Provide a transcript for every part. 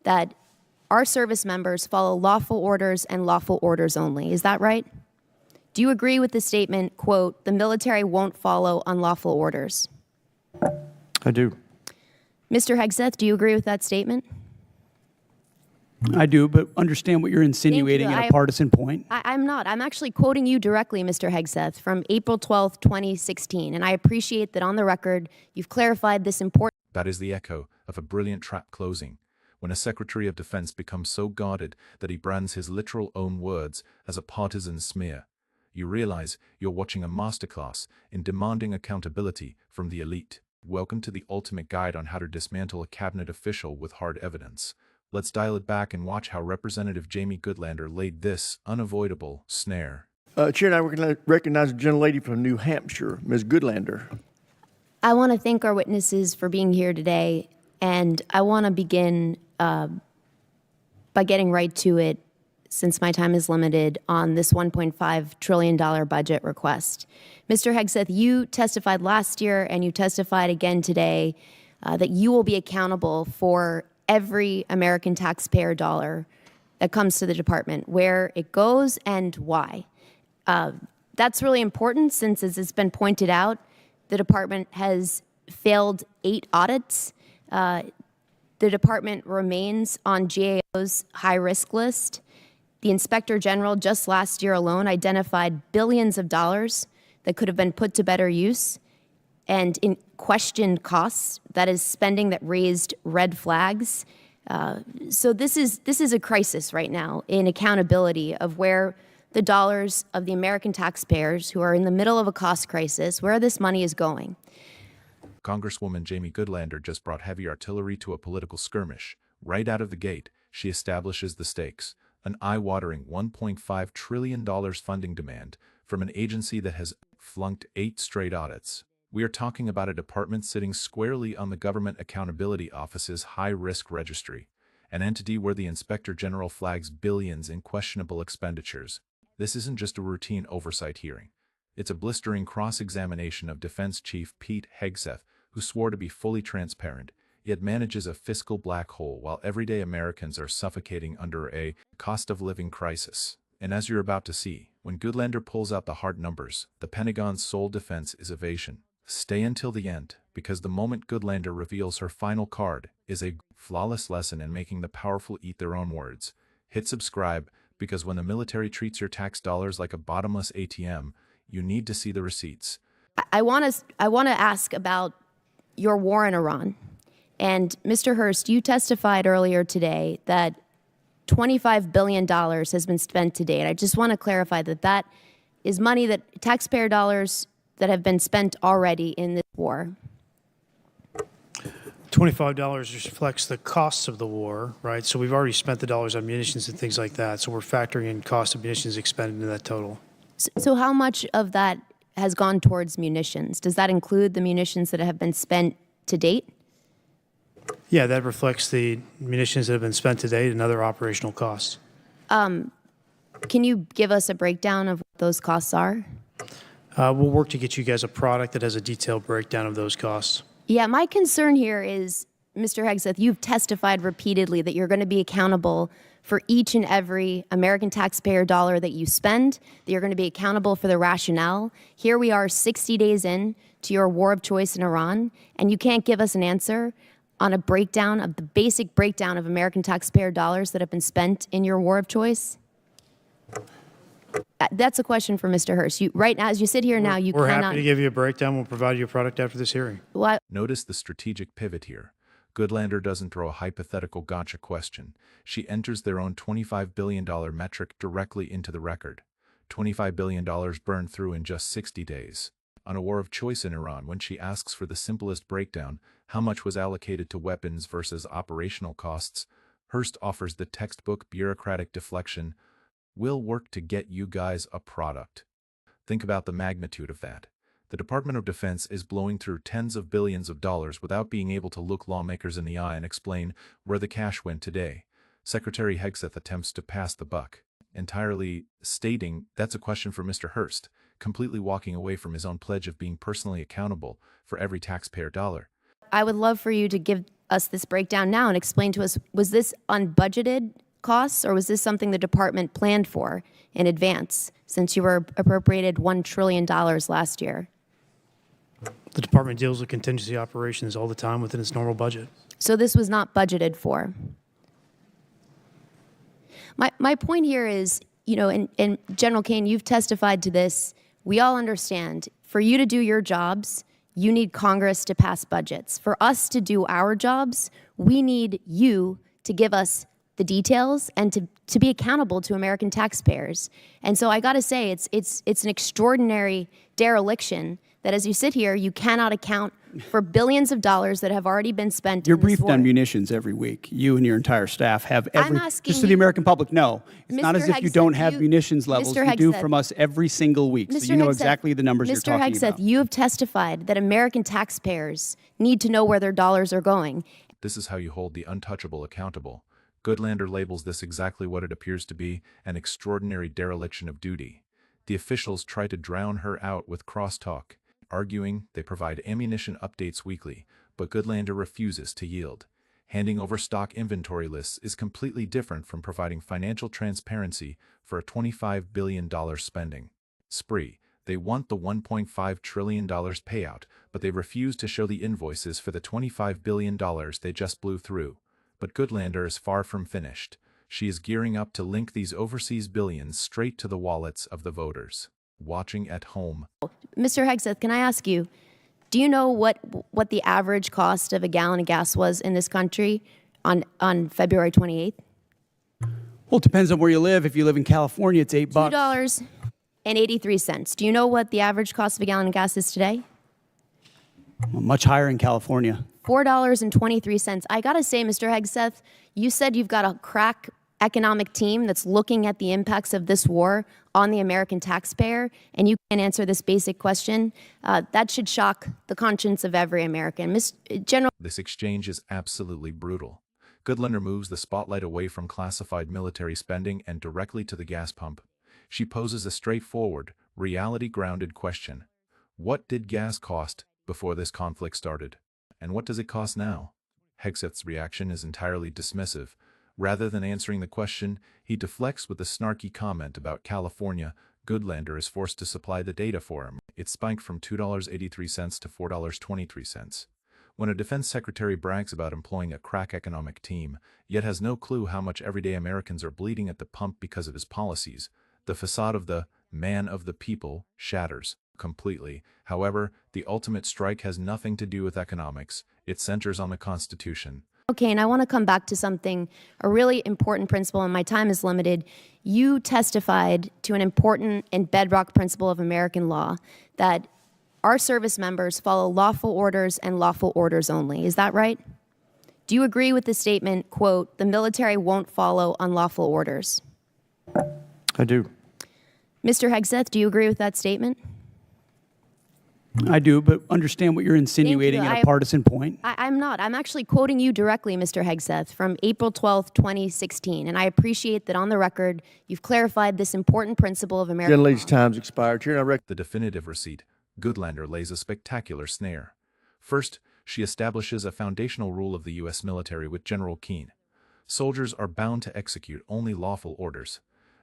that our service members follow lawful orders and lawful orders only. Is that right? Do you agree with the statement, quote, the military won't follow unlawful orders? I do. Mr. Hegseth, do you agree with that statement? I do, but understand what you're insinuating at a partisan point. I'm not. I'm actually quoting you directly, Mr. Hegseth, from April 12th, 2016. And I appreciate that on the record, you've clarified this important. That is the echo of a brilliant trap closing, when a Secretary of Defense becomes so guarded that he brands his literal own words as a partisan smear. You realize you're watching a masterclass in demanding accountability from the elite. Welcome to the ultimate guide on how to dismantle a cabinet official with hard evidence. Let's dial it back and watch how Representative Jamie Goodlander laid this unavoidable snare. Chair, and I recognize a gentlelady from New Hampshire, Ms. Goodlander. I want to thank our witnesses for being here today, and I want to begin by getting right to it, since my time is limited, on this $1.5 trillion budget request. Mr. Hegseth, you testified last year and you testified again today that you will be accountable for every American taxpayer dollar that comes to the department, where it goes and why. That's really important since, as it's been pointed out, the department has failed 8 audits. The department remains on GAO's high-risk list. The Inspector General just last year alone identified billions of dollars that could have been put to better use, and in questioned costs, that is spending that raised red flags. So this is a crisis right now in accountability of where the dollars of the American taxpayers who are in the middle of a cost crisis, where this money is going. Congresswoman Jamie Goodlander just brought heavy artillery to a political skirmish. Right out of the gate, she establishes the stakes, an eye-watering $1.5 trillion funding demand from an agency that has flunked 8 straight audits. We are talking about a department sitting squarely on the Government Accountability Office's high-risk registry, an entity where the Inspector General flags billions in questionable expenditures. This isn't just a routine oversight hearing. It's a blistering cross-examination of Defense Chief Pete Hegseth, who swore to be fully transparent, yet manages a fiscal black hole while everyday Americans are suffocating under a cost-of-living crisis. And as you're about to see, when Goodlander pulls out the hard numbers, the Pentagon's sole defense is evasion. Stay until the end, because the moment Goodlander reveals her final card is a flawless lesson in making the powerful eat their own words. Hit subscribe, because when the military treats your tax dollars like a bottomless ATM, you need to see the receipts. I want to ask about your war in Iran. And Mr. Hurst, you testified earlier today that $25 billion has been spent to date. I just want to clarify that that is money, that taxpayer dollars that have been spent already in this war. $25 reflects the costs of the war, right? So we've already spent the dollars on munitions and things like that. So we're factoring in cost of munitions expended into that total. So how much of that has gone towards munitions? Does that include the munitions that have been spent to date? Yeah, that reflects the munitions that have been spent to date and other operational costs. Can you give us a breakdown of what those costs are? We'll work to get you guys a product that has a detailed breakdown of those costs. Yeah, my concern here is, Mr. Hegseth, you've testified repeatedly that you're going to be accountable for each and every American taxpayer dollar that you spend, that you're going to be accountable for the rationale. Here we are 60 days in to your war of choice in Iran, and you can't give us an answer on a breakdown of the basic breakdown of American taxpayer dollars that have been spent in your war of choice? That's a question for Mr. Hurst. Right now, as you sit here now, you cannot. We're happy to give you a breakdown. We'll provide you a product after this hearing. What? Notice the strategic pivot here. Goodlander doesn't throw a hypothetical gotcha question. She enters their own $25 billion metric directly into the record. $25 billion burned through in just 60 days. On a war of choice in Iran, when she asks for the simplest breakdown, how much was allocated to weapons versus operational costs, Hurst offers the textbook bureaucratic deflection, "We'll work to get you guys a product." Think about the magnitude of that. The Department of Defense is blowing through tens of billions of dollars without being able to look lawmakers in the eye and explain where the cash went today. Secretary Hegseth attempts to pass the buck, entirely stating that's a question for Mr. Hurst, completely walking away from his own pledge of being personally accountable for every taxpayer dollar. I would love for you to give us this breakdown now and explain to us, was this unbudgeted costs, or was this something the department planned for in advance, since you were appropriated $1 trillion last year? The department deals with contingency operations all the time within its normal budget. So this was not budgeted for. My point here is, you know, and General Kane, you've testified to this. We all understand, for you to do your jobs, you need Congress to pass budgets. For us to do our jobs, we need you to give us the details and to be accountable to American taxpayers. And so I got to say, it's an extraordinary dereliction that as you sit here, you cannot account for billions of dollars that have already been spent. You're in this briefed war. on munitions every week. You and your entire staff have every, asking just so the you- American public know, it's not Mr. as if you Hegseth, don't have you- munitions levels. Mr. You do Hegseth. from us every single week. So Mr. you know Hegseth, exactly the numbers you're Mr. talking Hegseth, about. you have testified that American taxpayers need to know where their dollars are going. This is how you hold the untouchable accountable. Goodlander labels this exactly what it appears to be, an extraordinary dereliction of duty. The officials try to drown her out with crosstalk, arguing they provide ammunition updates weekly, but Goodlander refuses to yield. Handing over stock inventory lists is completely different from providing financial transparency for a $25 billion spending spree. They want the $1.5 trillion payout, but they refuse to show the invoices for the $25 billion they just blew through. But Goodlander is far from finished. She is gearing up to link these overseas billions straight to the wallets of the voters. Watching at home. Mr. Hegseth, can I ask you, do you know what the average cost of a gallon of gas was in this country on February 28th? Well, it depends on where you live. If you live in California, it's $8. $2.83. Do you know what the average cost of a gallon of gas is today? Well, much higher in California. $4.23. I gotta say, Mr. Hegseth, you said you've got a crack economic team that's looking at the impacts of this war on the American taxpayer, and you can't answer this basic question. That should shock the conscience of every American. General. This exchange is absolutely brutal. Goodlander moves the spotlight away from classified military spending and directly to the gas pump. She poses a straightforward, reality-grounded question. What did gas cost before this conflict started? And what does it cost now? Hegseth's reaction is entirely dismissive. Rather than answering the question, he deflects with a snarky comment about California. Goodlander is forced to supply the data for him. It spiked from $2.83 to $4.23. When a defense secretary brags about employing a crack economic team, yet has no clue how much everyday Americans are bleeding at the pump because of his policies, the facade of the man of the people shatters completely. However, the ultimate strike has nothing to do with economics. It centers on the Constitution. Okay, and I want to come back to something, a really important principle, and my time is limited. You testified to an important and bedrock principle of American law, that our service members follow lawful orders and lawful orders only. Is that right? Do you agree with the statement, quote, the military won't follow unlawful orders? I do. Mr. Hegseth, do you agree with that statement? I do, but understand what you're insinuating at a partisan point. I'm not. I'm actually quoting you directly, Mr. Hegseth, from April 12th, 2016. And I appreciate that on the record, you've clarified this important principle of American law. Gentlelady's time's expired. Chair, I The definitive receipt. Goodlander lays a spectacular snare. First, she establishes a foundational rule of the U.S. military with General Keane. Soldiers are bound to execute only lawful orders.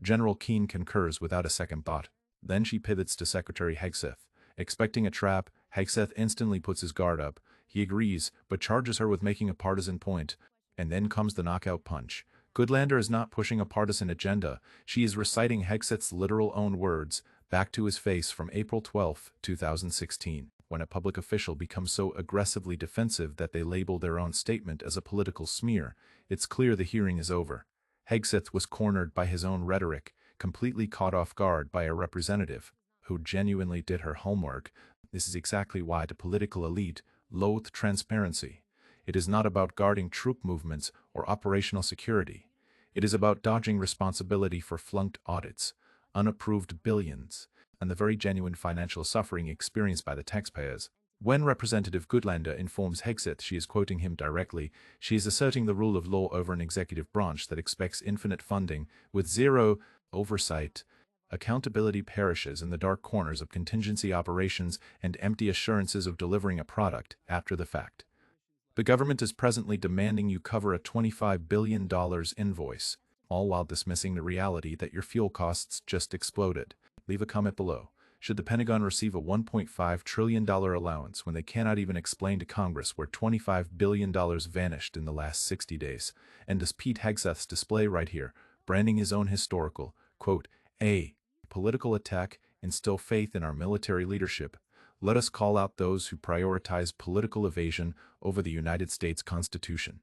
General Keane concurs without a second thought. Then she pivots to Secretary Hegseth. Expecting a trap, Hegseth instantly puts his guard up. He agrees, but charges her with making a partisan point. And then comes the knockout punch. Goodlander is not pushing a partisan agenda. She is reciting Hegseth's literal own words, back to his face from April 12, 2016, when a public official becomes so aggressively defensive that they label their own statement as a political smear. It's clear the hearing is over. Hegseth was cornered by his own rhetoric, completely caught off guard by a representative who genuinely did her homework. This is exactly why the political elite loathe transparency. It is not about guarding troop movements or operational security. It is about dodging responsibility for flunked audits, unapproved billions, and the very genuine financial suffering experienced by the taxpayers. When Representative Goodlander informs Hegseth she is quoting him directly, she is asserting the rule of law over an executive branch that expects infinite funding with zero oversight. Accountability perishes in the dark corners of contingency operations and empty assurances of delivering a product after the fact. The government is presently demanding you cover a $25 billion invoice, all while dismissing the reality that your fuel costs just exploded. Leave a comment below. Should the Pentagon receive a $1.5 trillion allowance when they cannot even explain to Congress where $25 billion vanished in the last 60 days? And does Pete Hegseth's display right here, branding his own historical, quote, a political attack, instill faith in our military leadership? Let us call out those who prioritize political evasion over the United States Constitution.